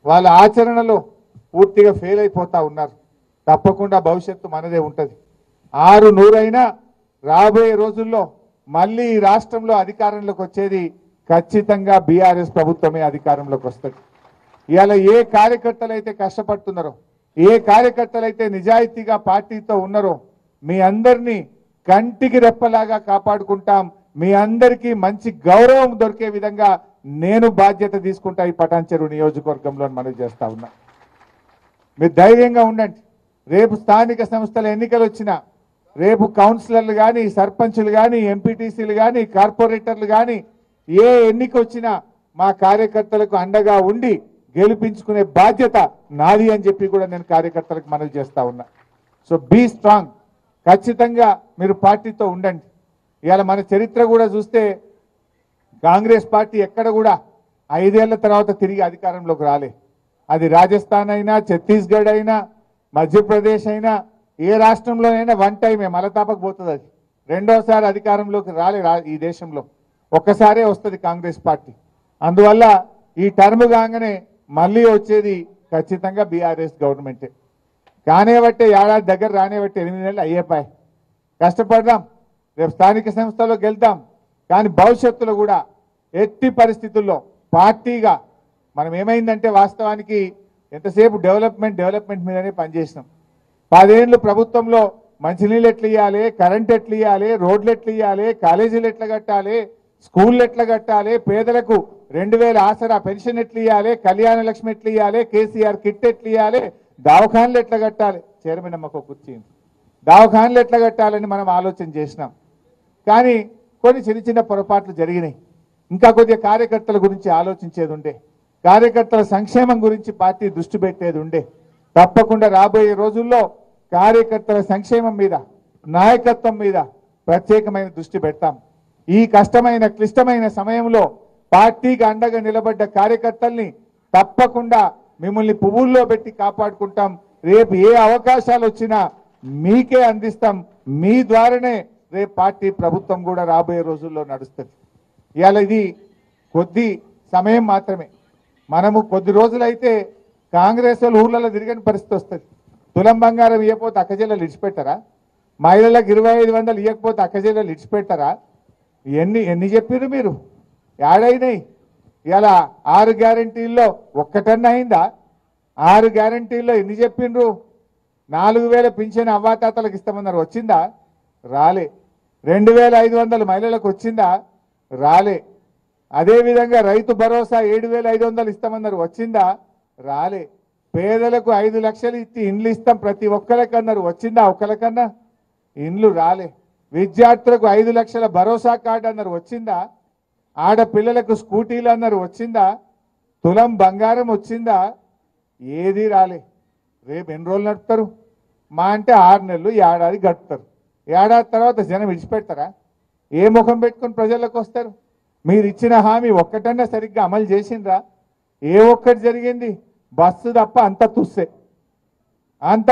వాళ్ళ ఆచరణలో పూర్తిగా ఫెయిల్ అయిపోతా ఉన్నారు. తప్పకుండా భవిష్యత్తు మనదే ఉంటుంది. 600 అయినా రాబోయే రోజుల్లో మళ్ళీ ఈ రాష్ట్రంలో అధికారంలోకి వచ్చేది ఖచ్చితంగా బీఆర్ఎస్ ప్రభుత్వమే అధికారంలోకి వస్తుంది. ఇవాళ ఏ కార్యకర్తలు అయితే కష్టపడుతున్నారో, ఏ కార్యకర్తలు అయితే నిజాయితీగా పార్టీతో ఉన్నారో మీ అందరినీ కంటికి రెప్పలాగా కాపాడుకుంటాం. మీ అందరికీ మంచి గౌరవం దొరికే విధంగా నేను బాధ్యత తీసుకుంటా ఈ పటాన్చెరు నియోజకవర్గంలో మనవి చేస్తా ఉన్నా. మీరు ధైర్యంగా ఉండండి. రేపు స్థానిక సంస్థల ఎన్నికలు వచ్చినా, రేపు కౌన్సిలర్లు కానీ, సర్పంచులు కానీ, ఎంపీటీసీలు కానీ, కార్పొరేటర్లు కానీ ఏ ఎన్నిక వచ్చినా మా కార్యకర్తలకు అండగా ఉండి గెలిపించుకునే బాధ్యత నాది అని చెప్పి కూడా నేను కార్యకర్తలకు మనవి చేస్తా ఉన్నా. So be strong. ఖచ్చితంగా మీరు పార్టీతో ఉండండి. ఇవాళ మన చరిత్ర కూడా చూస్తే కాంగ్రెస్ పార్టీ ఎక్కడ కూడా 5 ఏళ్ల తర్వాత తిరిగి అధికారంలోకి రాలే. అది రాజస్థాన్ అయినా, ఛత్తీస్గఢ్ అయినా, మధ్యప్రదేశ్ అయినా, ఏ రాష్ట్రంలోనైనా వన్ టైమే మలతాపకు పోతుంది. అది రెండోసారి అధికారంలోకి రాలే ఈ దేశంలో. ఒక్కసారే వస్తుంది కాంగ్రెస్ పార్టీ. అందువల్ల ఈ టర్మ్ కాగానే మళ్ళీ వచ్చేది ఖచ్చితంగా బీఆర్ఎస్ గవర్నమెంటే. కానేబట్టే ఏడాది దగ్గర రానేబట్టే 8 నెలలు అయ్యేపాయి. కష్టపడదాం, రేపు స్థానిక సంస్థలో గెలుద్దాం. కానీ భవిష్యత్తులో కూడా ఎట్టి పరిస్థితుల్లో పార్టీగా మనం ఏమైందంటే వాస్తవానికి ఎంతసేపు డెవలప్మెంట్ మీదనే పనిచేసినాం. 10 ఏళ్ళు ప్రభుత్వంలో మంచినీళ్ళు ఎట్లా ఇవ్వాలి, కరెంట్ ఎట్లా ఇవ్వాలి, రోడ్లు ఎట్లా ఇవ్వాలి, కాలేజీలు ఎట్లా కట్టాలి, స్కూళ్ళు ఎట్లా కట్టాలి, పేదలకు 2000 ఆసరా పెన్షన్ ఎట్లా ఇవ్వాలి, కళ్యాణ లక్ష్మి ఎట్లా ఇవ్వాలి, కేసీఆర్ కిట్ ఎట్లా ఇవ్వాలి, దవాఖాన్లు ఎట్లా కట్టాలి, చైర్మన్ అమ్మకు కుర్చీ, దవాఖాన్లు ఎట్లా కట్టాలని మనం ఆలోచన చేసినాం. కానీ కొన్ని చిన్న పొరపాట్లు జరిగినాయి. ఇంకా కొద్దిగా కార్యకర్తల గురించి ఆలోచించేది ఉండే, కార్యకర్తల సంక్షేమం గురించి పార్టీ దృష్టి పెట్టేది ఉండే. తప్పకుండా రాబోయే రోజుల్లో కార్యకర్తల సంక్షేమం మీద, నాయకత్వం మీద ప్రత్యేకమైన దృష్టి పెడతాం. ఈ కష్టమైన క్లిష్టమైన సమయంలో పార్టీకి అండగా నిలబడ్డ కార్యకర్తల్ని తప్పకుండా మిమ్మల్ని పువ్వుల్లో పెట్టి కాపాడుకుంటాం. రేపు ఏ అవకాశాలు వచ్చినా మీకే అందిస్తాం. మీ ద్వారానే రేపు పార్టీ ప్రభుత్వం కూడా రాబోయే రోజుల్లో నడుస్తుంది. ఇవాళ ఇది కొద్ది సమయం మాత్రమే. మనము కొద్ది రోజులైతే కాంగ్రెస్ వాళ్ళు ఊర్లలో తిరగని పరిస్థితి వస్తుంది. తులం బంగారం ఇవ్వకపోతే అక్కజెల్లలు ఇడిచిపెట్టారా? మహిళలకు 2500 ఇవ్వకపోతే అక్కజెల్లలు ఇడిచిపెట్టారా? ఎన్ని చెప్పారు మీరు? ఏడైనాయి? ఇలా 6 గ్యారంటీల్లో ఒక్కటన్నా అయిందా? 6 గ్యారంటీల్లో ఎన్ని చెప్పిండ్రు? 4000 పింఛన్ అవ్వాతాతలకు ఇస్తామన్నారు, వచ్చిందా? రాలే. 2500 మహిళలకు వచ్చిందా? రాలే. అదేవిధంగా రైతు భరోసా 7500 ఇస్తామన్నారు, వచ్చిందా? రాలే. పేదలకు 5 లక్షలు ఇచ్చి ఇండ్లు ఇస్తాం ప్రతి ఒక్కరికన్నారు, వచ్చిందా? ఒక్కరికన్నా ఇండ్లు రాలే. విద్యార్థులకు 5 లక్షల భరోసా కార్డు అన్నారు, వచ్చిందా? ఆడపిల్లలకు స్కూటీలు అన్నారు, వచ్చిందా? తులం బంగారం వచ్చిందా? ఏది రాలే. రేపు ఎన్ని రోజులు నడుపుతారు? మా అంటే 6 నెలలు, ఏడాది గడుపుతారు. ఏడాది తర్వాత జనం విడిచిపెడతారా? ఏ ముఖం పెట్టుకుని ప్రజలకు వస్తారు? మీరు ఇచ్చిన హామీ ఒక్కటన్నా సరిగ్గా అమలు చేసిండ్రా? ఏ ఒక్కటి జరిగింది? బస్సు తప్ప అంత తుస్సే, అంత